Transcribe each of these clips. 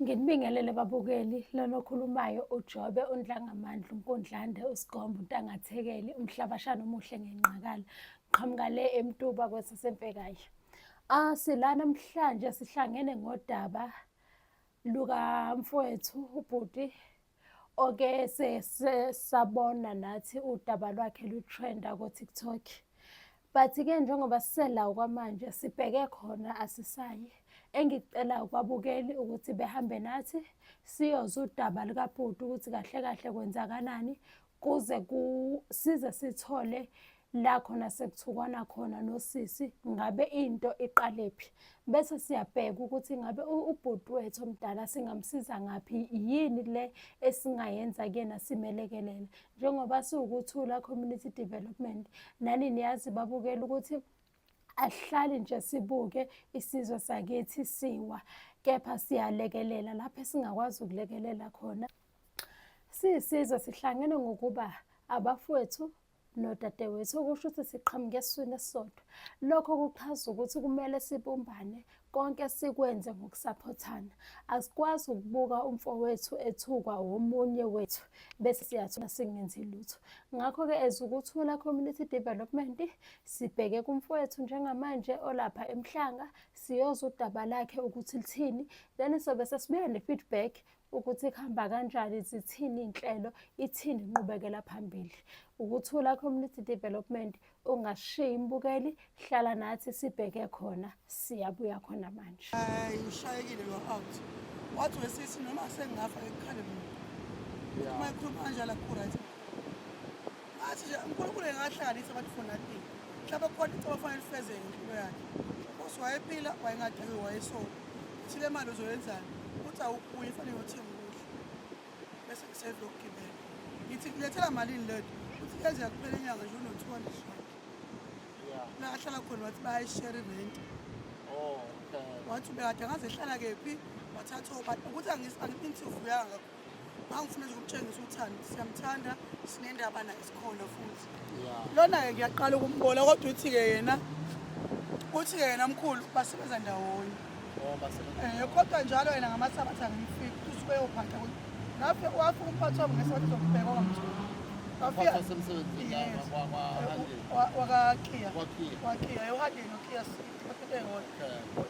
Nginibingelele babukeli lona okhulumayo uJobe uNdlangamandla uNkundlande uSigombe uNtangathekeli umhlabashana omuhle ngenqakala qhamuka le eMtuba kwesasemfekayo. Sila namhlanje sihlangene ngodaba lukamfowethu ubhuti oke sabona nathi udaba lwakhe lutrenda ku-TikTok. But-ke njengoba sisela kwamanje sibheke khona asisayi. Engicela kwabukeli ukuthi behambe nathi siyozwa udaba likabhuti ukuthi kahle kahle kwenzakalani kuze size sithole la khona sekuthukwana khona nosisi ngabe into iqalephi. Bese siyabheka ukuthi ngabe ubhuti wethu omdala singamsiza ngaphi, yini le esingayenza kuyena simelekelele. Njengoba siwukuthula community development, nani niyazi babukela ukuthi asihlali nje sibuke isizwe sakithi siwa, kepha siyalekelela lapho esingakwazi ukulekelela khona. Siyisizwe sihlangene ngokuba abafowethu nodadewethu, okusho ukuthi siqhamuke esiswini esisodwa. Lokho kuchaza ukuthi kumele sibumbane, konke sikwenze ngokusaphothana. Asikwazi ukubuka umfowethu ethukwa omunye wethu bese siyathula singenzi lutho. Ngakho-ke as ukuthula community development sibheke kumfowethu njengamanje olapha eMhlanga, siyozwa udaba lakhe ukuthi lithini, then sobe sesibuya ne-feedback ukuthi kuhamba kanjani, zithini iy'nhlelo, ithini inqubekela phambili. Ukuthula community development, ungashiyi mbukeli, hlala nathi sibheke khona, siyabuya khona manje. Hayi ushayekile lo out. Wathi wesisi noma sengafa ekhale mina. Uma ekhuluma kanjalo ku-right. Athi nje uNkulunkulu engahlanganisa abantu for nothing. Mhlawumbe khona into abafanele ifezeke impilo yakhe. Nkosi wayephila wayengadaki wayesola. Uthi le mali uzoyenzani? Uthi awubuye fanele uyothenga ukudla. Bese ngiseve lokugibela. Ngithi kulethela malini leyo? Uthi kenzeka kuphela inyanga nje uno-200 rand. La ahlala khona wathi bayayishare irent. Oh, okay. Wathi ubekade angaze ehlala kephi, wathatha obani ukuthi angi-interview yanga. Ngangifuna nje ukutshengisa uthando, siyamthanda, sinendaba naye sikhona futhi. Lona-ke ngiyaqala ukumbona kodwa uthi-ke yena mkhulu basebenza ndawonye. Oh, basebenza. Kodwa njalo yena ngamasabatha ngimfika usuke eyophatha ngapha wafika umphathi wabo ngesikhathi zokubheka wangamtholi. Wafika semsebenzini wakakhiya wakhiya. wakhiya yohadini nokhiya city bafike ngona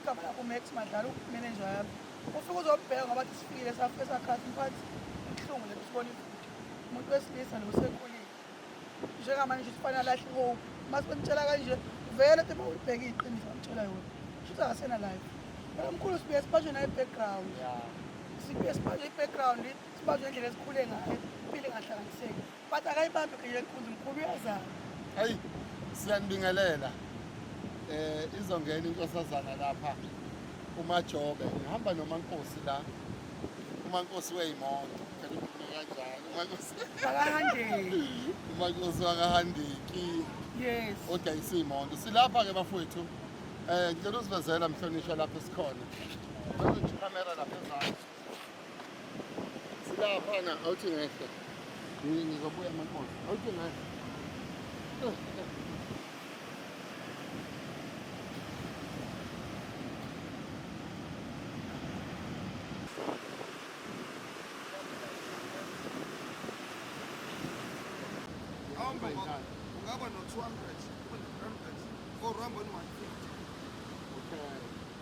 igama lakho Max Madlala umanager yami ufike uzobheka ngoba athi sifikile safike sakhathi mphathi kuhlungu le sibona ifuthi umuntu wesilisa nosekhulile njengamanje sifana lahle hope masibentshela kanje vele ethi bawubheka iqiniso amtshela yona futhi akasena life mkhulu sibuye sibajwe naye background sibuye sibajwe i-background sibajwe indlela esikhule ngayo impilo engahlanganiseki but akayibambe nje inkunzi mkhulu uyazana. Hayi siyanibingelela izongena inkosazana lapha uMajobe ngihamba noMankosi la uMankosi weyimoto kanjani uMankosi akahandeki uMankosi wakahandeki yes odayisa imoto silapha ke bafowethu ngicela usivezela mhlonishwa lapha esikhona ngizothi kamera lapha ezantsi silapha na awuthi ngehle ngizobuya Mankosi awuthi ngehle ungaba no-200 for ramba no-150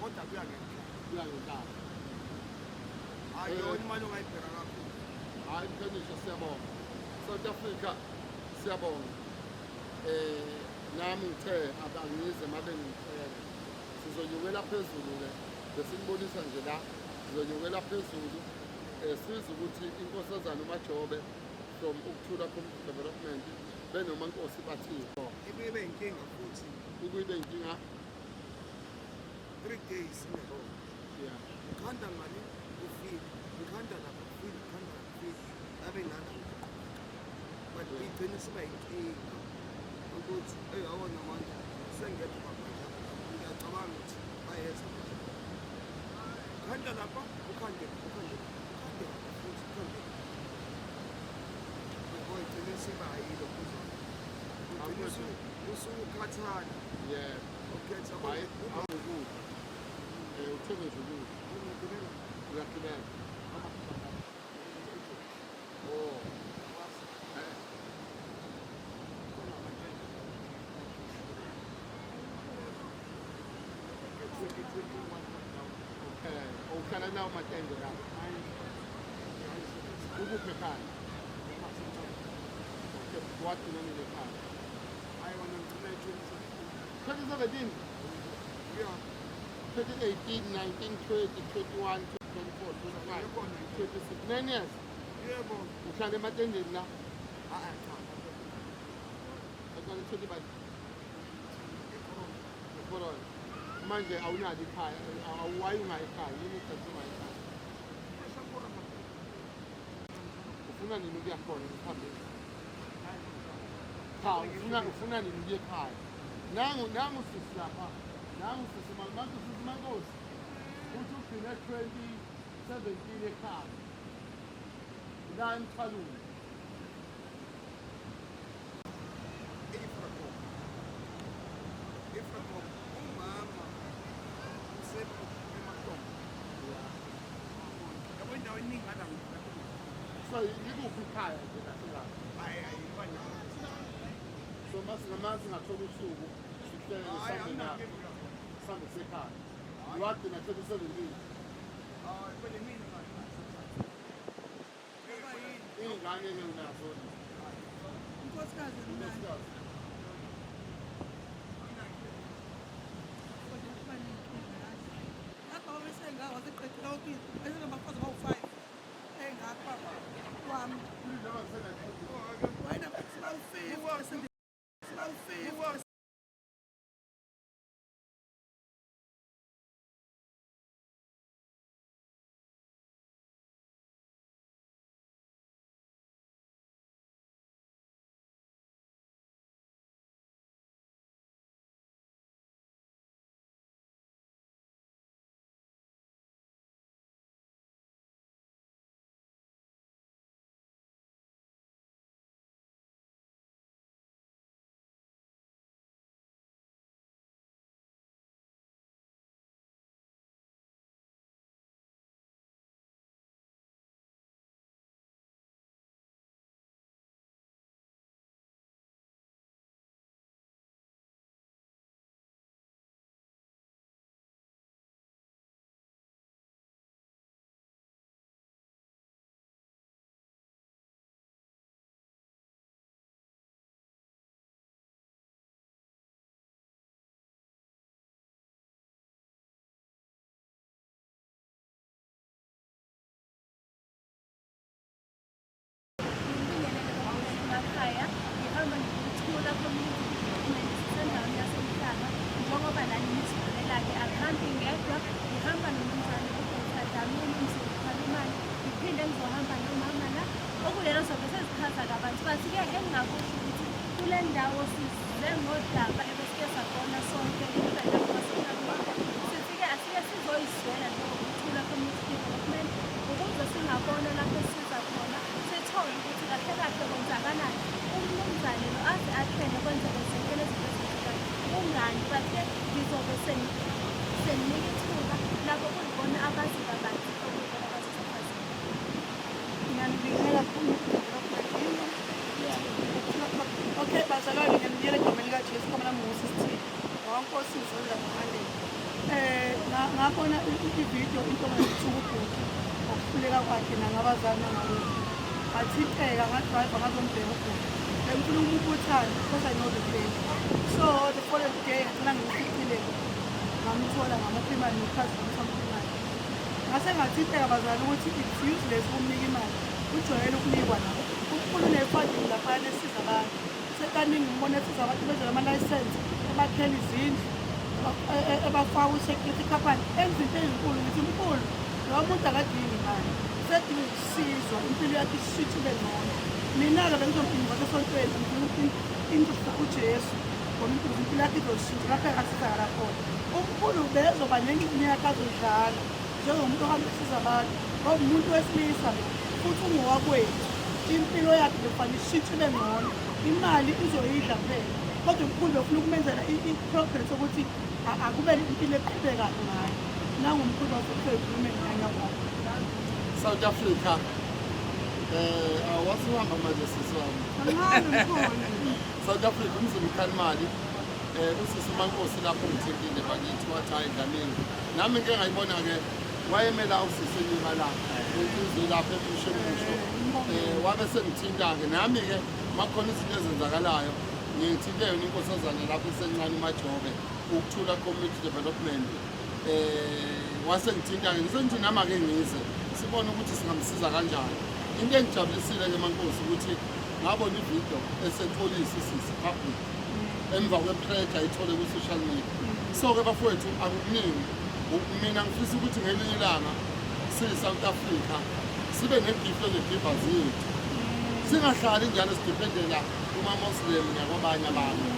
kodwa kuya ngenhlala hayi yona imali ongayibheka kakhulu. hayi mhlonishwa siyabonga South Africa siyabonga nami ngithe abangize mabe ngicela sizonyukela phezulu-ke besinibonisa nje la sizonyukela phezulu siza ukuthi inkosazana uMajobe from ukuthula community development benoMankosi bathini Ibe inkinga futhi ukube inkinga 3 days in a row. yeah Ukhanda mali ufika, ukhanda lapha ufika, ukhanda lapha ufika, abe nana. But igcine siba inkinga ukuthi awona manje sengekho manje ngiyacabanga ukuthi bayenza ukhanda lapha ukhande futhi ukhande igcine siba yilo usukhathana yeah ukhetha hayi awukudla uthenge nje ukudla uyagibela uhlala lawo matende lapho ukuphi ekhaya wagcina nini ekhaya 2017 2018 19 20 21 24 25 26 9 years uhlala ematendeni la aqale 20 bathi ikorona manje awunalo ikhaya awuwayi ungayikhaya yini ucathuma ekhaya ufuna nini ukuya khona phambili cha ufuna nini ukuya ekhaya nangu sisi lapha nangu sisi Mankosi uthi ugcine 2017 ekhaya la eMthwalume so yikuphi ikhaya nje la so masingamanzi ngathola usuku sihlele nesandleni yakho sande sekhaya wagcina 2017 iy'ngane ke unazo unkosikazi ngapha babesengawa seqedela ukuthi esengabafazi abawu-5 engapha kwami wayena sibawu-50 emakhaya ngihamba ngikuthula community development sendaweni yasemhlanga njengoba nani nizibonela-ke akuhambi ngedwa ngihamba nomnumzane uDr. Dlamini Msukhalimane ngiphinde ngizohamba nomama la okulelo zobe sezikhaza kabanzi bathi-ke engingakusho ukuthi kule ndawo size ngodaba ebesike sabona sonke sithi-ke asike sizoyizwela njengokuthula community development ukuze singabona lapho esisiza khona sithole ukuthi kahle kahle kwenzakalani umnumzane lo aze athene kwenzeke zonke lezi zinto ezenzekayo ungani bathe ngizobe seninika ithuba lapho kulibona abazi kabanzi okuyibona abazisifazane ngiyanibingelela kakhulu okay bazalwane ngiyanibingelela egama likajesu igama lami nguSisithini wawankosi ngizolila ngohandeni ngabona ividiyo into ngayithukubhuti okuhluleka kwakhe nangabazali nangakubo ngathinteka ngadrayiva ngazombheka ubhuti bengifuna ukubuthana because I know the place so the following day ngacina ngimfikile ngamthola ngamupha imali ngikhazi ngamthamupha imali ngase ngathinteka bazali ukuthi it's useless ukumnika imali ujwayele ukunikwa nabo ukhulu ne-funding laphana esiza abantu sekaningi ngibona esiza abantu bezela amalayisensi ebakhela izindlu ebafaka u-security company enza into ezinkulu ngithi mkhulu lowo muntu akadingi imali sedinga ukusizwa impilo yakhe isishithi ibe ngcono mina-ke bengizomphinda ngasesontweni ngifuna ujesu ngoba impilo yakhe izoshintsha lapho engasizakala khona umkhulu bezoba neminyaka azodlala njengomuntu ohamba esiza abantu ngoba umuntu wesilisa futhi ungowakwethu impilo yakhe befana isishithi ibe ngcono imali izoyidla kuphela kodwa umkhulu befuna ukumenzela i-progress ukuthi akube impilo eqhubekayo ngayo nangumkhulu wasefezulume nanyakwayo South Africa wasuhamba manje sisi wami South Africa umzulu Khalimali usisi Mankosi lapho ngithekile bakithi wathi hayi Dlamini nami ngeke ngayibona-ke wayemela usise nyuma la insizwe lapha emushemusho wabe sengithinta-ke nami-ke makhona izinto ezenzakalayo ngithinte yona inkosazana lapho isencane uMajobe ukuthula community development wasengithinta-ke ngisengithi nama-ke ngize sibone ukuthi singamsiza kanjani. Into engijabulisile-ke mankosi ukuthi ngabona ividiyo esepolisi isisi public emva kwepressure ayithole ku-social media. So-ke bafowethu akukuningi mina ngifisa ukuthi ngelinye ilanga siyi-South Africa sibe negifo ezigibha zethu singahlali njalo sidiphendela kuma-Muslim nakwabanye abantu.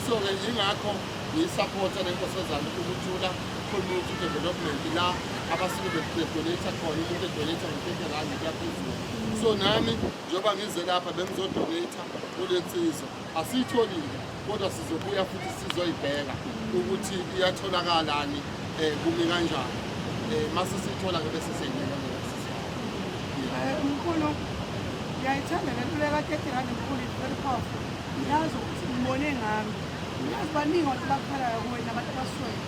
So-ke yingakho ngiyisapotha lenkosazana ukuthula community development la abasuke bedonate khona umuntu edonate ngo-R30 kuyaphezulu. So nami njengoba ngize lapha bengizodonate kule nsizwa asiyitholile kodwa sizobuya futhi sizoyibheka ukuthi iyatholakala kumi kanjani mase siyithola-ke bese siyilekelela mkhulu ngiyayithanda le nto leka-R30 mkhulu is very powerful. Ngiyazi ukuthi ngibone ngami ngiyazi baningi abantu bakuphalayo kuwena abantu abaswele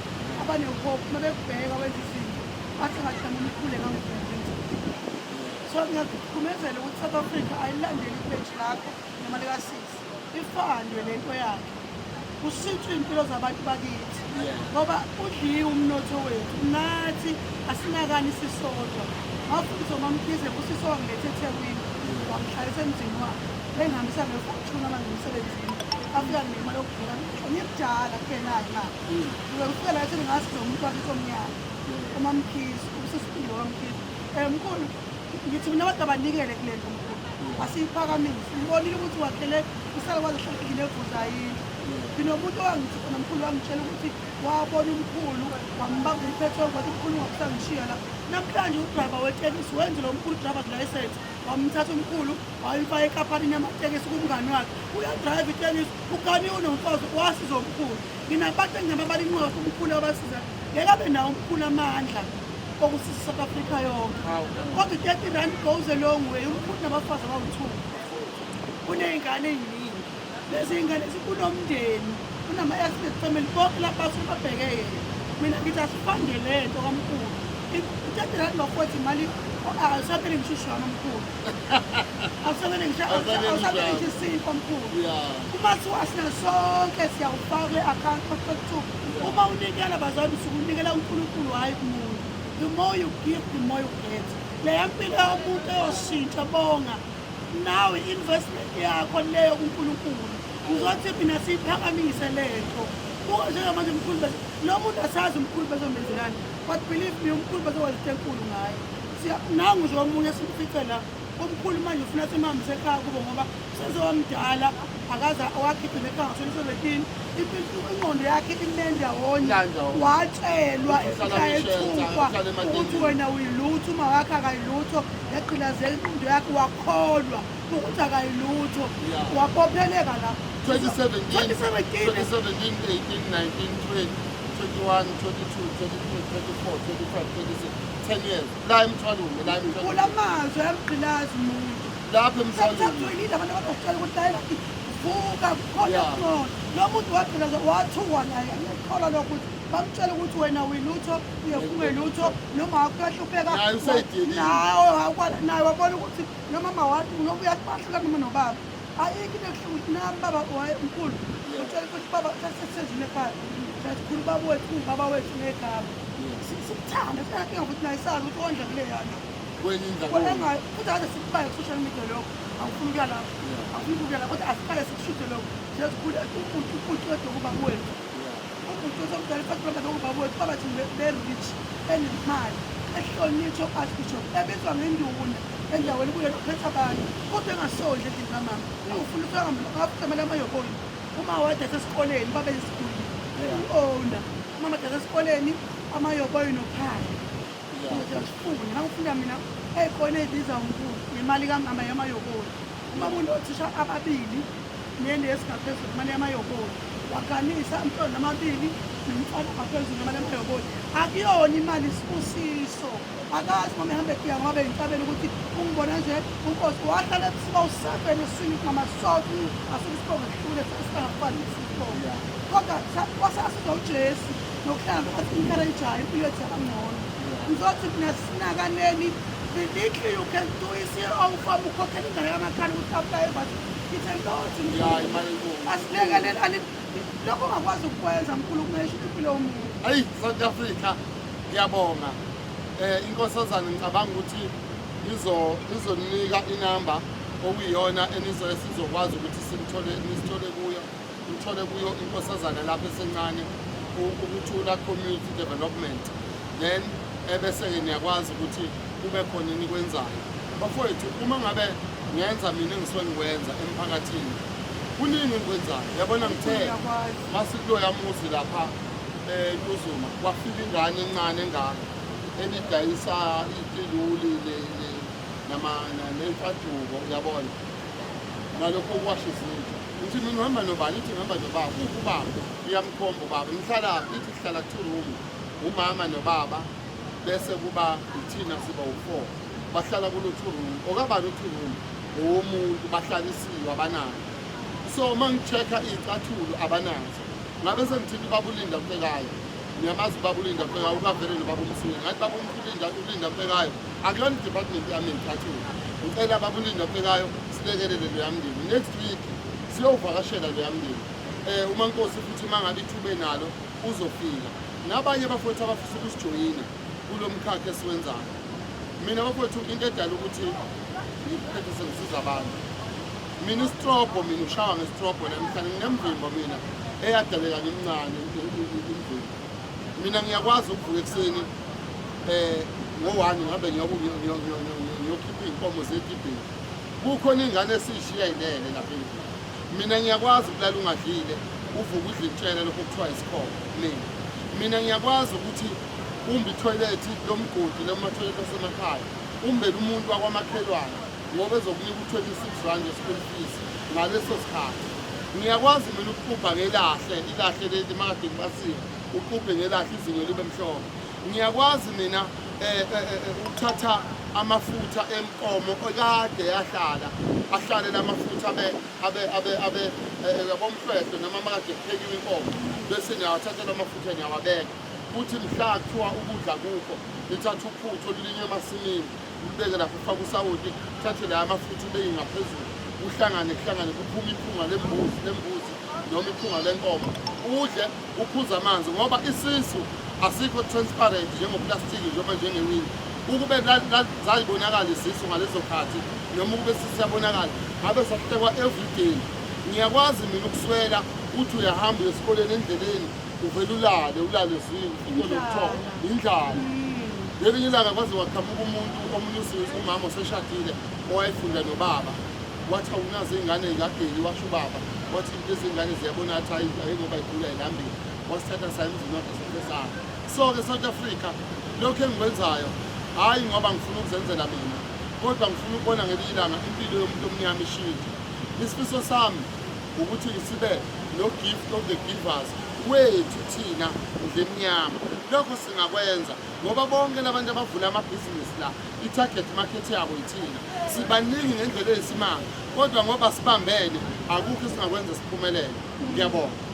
abanehope uma bekubheka wenza izinto bathi ngahlama umkhulu engangivenzeni. So ngiyakuphumezela ukuthi South Africa ayilandeli ipeji lakho noma likasisi ifandwe lento yakhe kushintshwe impilo zabantu bakithi ngoba udliwe umnotho wethu nathi asinakani sisodwa. Ngafundisa uMamkhize usisi wangilethe eThekwini wangihlalisa emzini wakhe bengihambisa ngefortune abangisemsebenzini afika nemali yokugqoka ngiyakudala kukenayo imali ngifika la ethi ngasiza umuntu wakithi omnyama uMamkhize usisipilo kaMkhize. Mkhulu ngithi mina abantu abanikele kule nto mkhulu asiyiphakamise ngibonile ukuthi wakhele isakwazi hlakile evuzayini. Nginomuntu owangithi khona mkhulu wangitshela ukuthi wabona umkhulu wambamba umphethwe kwathi umkhulu ngakusangishiya la. Namhlanje udrayiva wetekisi wenzile umkhulu driver's license wamthatha umkhulu wayimfaka ekaphanini yamatekisi kumngani wakhe uyadrayiva itekisi ugani unomfazi wasiza umkhulu. Nginabantu engihamba abalinqoka umkhulu abasiza ngeke abe nawo umkhulu amandla okusiza South Africa yonke kodwa R30 goes a long way. Umkhulu nabafazi abawu-2 kuney'ngane ey'ningi lezi y'ngane kunomndeni kunama-accident family bonke lapha basuke babheke yena. Mina ngithi asifande le nto kamkhulu R30 bafowethu imali awusamele ngishushu wami mkhulu awusamele ngisho isipho mkhulu umasiwasina sonke siyawufaka kule-akhawunti kodwa uma unikela bazali usuke unikela uNkulunkulu hhayi kumuntu. The more you give, the more you get. Leya mpilo yomuntu eyoshintsha bonga nawe investment yakho leyo kuNkulunkulu ngizothi mina siyiphakamise lento buka njengamanje mkhulu bese lo muntu asazi umkhulu bezomenzelani but believe me umkhulu bezokwazi enkulu ngayo. Nangu nje omunye simfice la umkhulu manje ufuna simhambise ekhaya kubo ngoba sezomdala akaze wakhiphe ekhaya ngo-2017 ingqondo yakhe imendawonye watshelwa ekhayethukwa ukuthi wena uyilutho uma wakhe akayilutho yagqilazela ingqondo yakhe wakholwa ukuthi akayilutho wabopheleka la 2017, 18, 19, 20, 21, 22, 23, 24, 25, 26, 10 years. La emthwalweni, la emthwalweni. Kulamazwe yamgqilazi umuntu. Lapha emthwalweni. Sakuthulile abantu abazositshela ukuthi hayi bathi vuka khona khona. Lo muntu wagqilaza wathuka naye ngiyakholwa lokho ukuthi bamtshela ukuthi wena uyilutho uyefunge lutho noma akuyahlupheka. Naye usedilile. Naye wabona ukuthi noma mama wathi noma uyasibahluka noma nobaba. Ayikho into ehlukile nami baba mkhulu. Ngitshela ukuthi baba sesizile ekhaya. Sikhulu baba wethu ngegama. Sikuthanda singakinga ukuthi naye sazi ukuthi ondla kule yana. Kwenye indawo. Kodwa futhi ade sikubaye ku-social media lokho awufuni ukuya lapho awufuni ukuya lapho kodwa asiqale sikushude lokho siyazikhula umuntu wethu ubaba wethu umuntu wethu ifathi ubaba wethu baba thina be-rich enemali ehlonitshwa archbishop ebizwa ngenduna endaweni kuyo lokuphetha abantu kodwa engasondli endlini kamama awufuni ukuhamela amayoboni uma wade esesikoleni babe yisiguli u-owner umama ade esesikoleni amayoboyi nophaya ngiyafuna ngangifunda mina ey'kole ey'biza unkulu nemali kamama yamayoboli uma kunothisha ababili nende esingaphezulu imali yamayoboli waganisa amntwana amabili nomfana ngaphezulu nemali yamayoboli akuyona imali isibusiso akazi noma ehambe kuya ngoba beyinhlabela ukuthi ungibona nje unkosi wahlala ebusuku awu-7 eswini ngamasoki asuke isibongo sihlule sasingafani nesibongo kodwa wasasiza ujesu nokuhlala phakathi encourajayo impilo yethu yabangcono ngizothi mina sinakaneni little you can do isiyo ufama ukhokhela ingane yamakhaya ukuthi apply but it's a lot ya imali enkulu asilekelelani lokho ongakwazi ukukwenza mkhulu kungesho impilo yomuntu hayi South Africa ngiyabonga inkosazana ngicabanga ukuthi izonika inamba okuyiyona esizokwazi ukuthi nisithole kuyo inkosazana lapho esencane ukuthula community development then ebese-ke niyakwazi ukuthi kube khona enikwenzayo bafowethu uma ngabe ngenza mina engisuke ngikwenza emphakathini kuningi engikwenzayo yabona ngithe masikuloya muzi lapha eNtuzuma kwafika ingane encane engaka elidayisa itiluli nemfaduko uyabona nalokho ukwasha izinto ngithi mina ngihamba nobani ithi ngihamba nobaba ubaba iyamkhomba ubaba ngihlala ithi sihlala ku-room umama nobaba bese kuba ithina siba u-4 bahlala kulo-room okabani u-room owomuntu bahlalisiwe abanayo so uma ngi-check-a iy'cathulo abanazo ngabe sengithini babulinda kubekayo ngiyamazi babulinda kubekayo ukavele nobaba umsweni ngathi baba ulinda kubekayo akuyona i-department yami engithathile ngicela babulinda kubekayo silekelele loya mndeni next week siyowuvakashela loya mndeni uMankosi futhi uma ngabe ithuba enalo uzofika nabanye bafowethu abafisa ukusijoyina kulo mkhakha esiwenzayo mina bafowethu into edala ukuthi ngiphethe sengisiza abantu mina isitrobho mina ushawa ngesitrobho namhlanje nginemvimbo mina eyadaleka ngimncane imvimbo mina ngiyakwazi ukuvuka ekuseni ngo-1 ngabe ngiyokhipha iy'nkomo zetibhini kukhona ingane esiyishiya ilele lapha endlini mina ngiyakwazi ukulala ungadlile uvuka udla itshele lokho kuthiwa isikhobo mina ngiyakwazi ukuthi umbe ithoyilethi lomgodi lomathoyilethi asemakhaya umbele umuntu wakwamakhelwane ngoba ezokunika u-26 rand school fees ngaleso sikhathi ngiyakwazi mina ukuqubha ilahle leli makade ngibasiwe uqubhe ngelahle izinyo libe mhlophe ngiyakwazi mina ukuthatha amafutha enkomo okade ahlale lamafutha abomhlwehlwe noma makade kuphekiwe inkomo bese niyawathatha lamafutha niyawabeka futhi mhla kuthiwa ukudla kukho nithatha uphuthu olulinye emasimini ubeke lapho ufake usawoti uthathe la amafutha ubeke ngaphezulu kuhlangane kuphume iphunga lembuzi noma iphunga lenkomo udle uphuze amanzi ngoba isisu asikho transparent njengoplastiki njengoba njengewindi ukube zayibonakala isisu ngaleso khathi noma ukube sisiyabonakala ngabe sahlekwa everyday ngiyakwazi mina ukuswela uthi uyahamba esikoleni endleleni uvele ulale zikolo indlala ngelinye ilanga kwaze waqhamuka umuntu omunye umama oseshadile owayefunda nobaba wathi awunazo iy'ngane ey'kadeni washo ubaba wathi lezi ngane ziyabona athi ayingoba igula ilambile wasithatha sayimzinyoda sofesana so-ke South Africa lokhu engikwenzayo hhayi ngoba ngifuna ukuzenzela mina kodwa ngifuna ukubona ngelinye ilanga impilo yomuntu omnyama ishintshe isifiso sami ukuthi sibe no-gift of the givers wethu thina ndlemnyama lokho singakwenza ngoba bonke labantu abavula amabhizinisi la i-target market yabo ithina sibaningi ngendlela eyisimanga kodwa ngoba sibambene akukho esingakwenza siphumelele ngiyabonga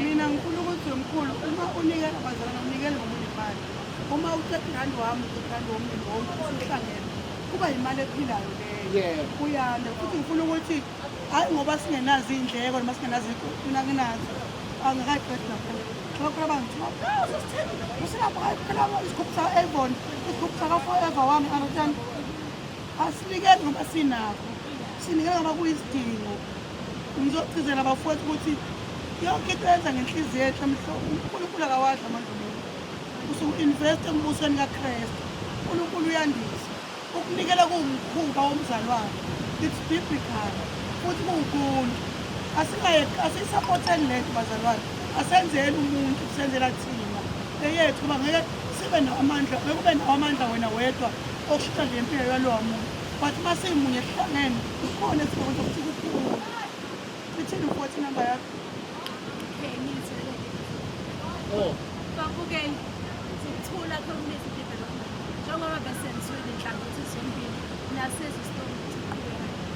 mina ngifuna ukuthi mkhulu uma unikela abazalwane unikele ngomunye imali uma u-R30 wami u-R30 womndeni wonke uhlangene kuba yimali ephilayo leyo kuyanda futhi ngifuna ukuthi hayi ngoba singenazo iy'ndleko noma singenazo inazo angakaqedi nakhona lokho abangithiwa isigubhu saka-Avon isigubhu saka-Forever wami understand asinikeli ngoba sinakho sinikele ngoba kuyisidingo ngizogcizela abafowethu ukuthi yonke into yenza ngenhliziyo enhle mhlobo uNkulunkulu akawadla amadlumeni usu-investe embusweni kaKristu uNkulunkulu uyandisa ukunikela kuwumkhuba womzalwane it's biblical futhi kuwukuntu asiyisapoteni lento bazalwane asenzeli umuntu kusenzela thina leyethu ngoba ngeke sibe namandla ngeke ube nawo amandla wena wedwa okushintsha nje impilo yalowa muntu but uma simunye sihlangene kukhona esikwenza ukuthi kukhulu ithini futhi inamba yakho Babukeli sithula community development njengoba besenziwe inhlangothi zombili nasezisitolo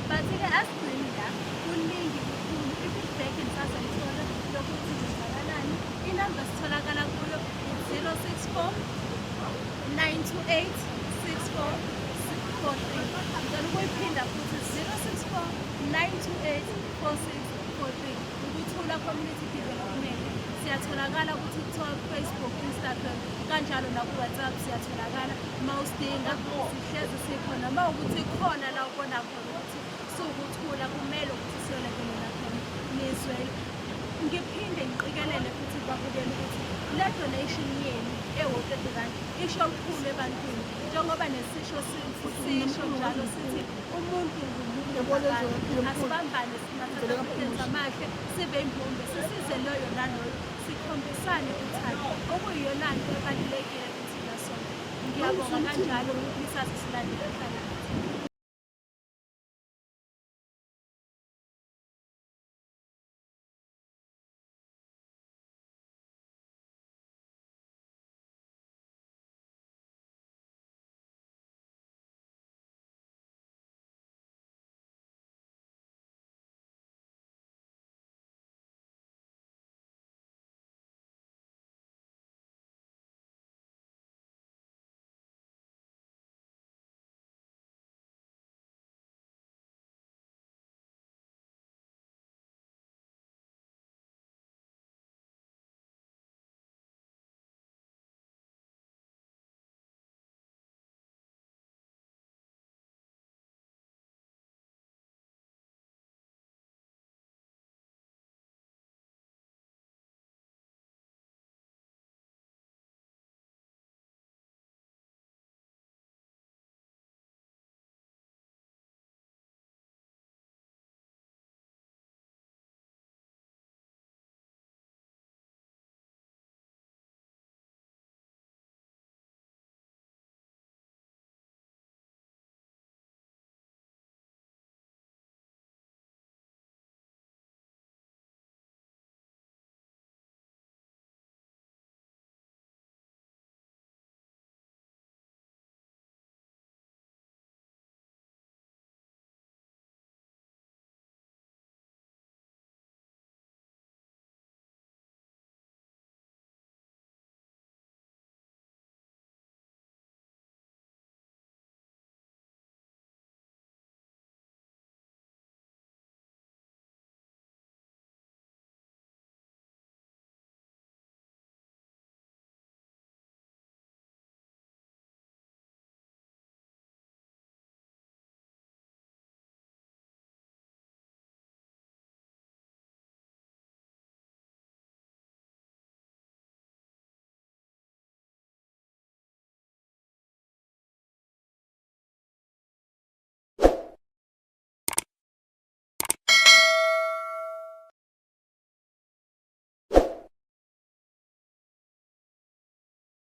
but-ke asigcini la kuningi kakhulu i-feedback engisazayithola yokuthi kwenzakalani inamba sitholakala kuyo 064 928 6443. Ngicela ukuyiphinda futhi 064 928 4643. Ukuthula Community Development. Siyatholakala ku-TikTok, Facebook, Instagram, kanjalo naku-WhatsApp siyatholakala. Mawusidinga sihlezi sikhona. Mawukuthi khona la ubona khona ukuthi sukuthula kumele ukuthi siyolekelela khona nizwele. Ngiphinde ngiqikelele futhi babukele ukuthi le donation yenu ewu-30 rand isho lukhulu ebantwini, njengoba nesisho sisho njalo sithi umuntu ngumuntu ngabantu. Asibambane sinathatha amahle sibe imbumbe sisize loyo naloyo sikhombisane uthando okuyiyona nto ebalulekile kuthina sonke. Ngiyabonga kanjalo ukuthi nisazi silandela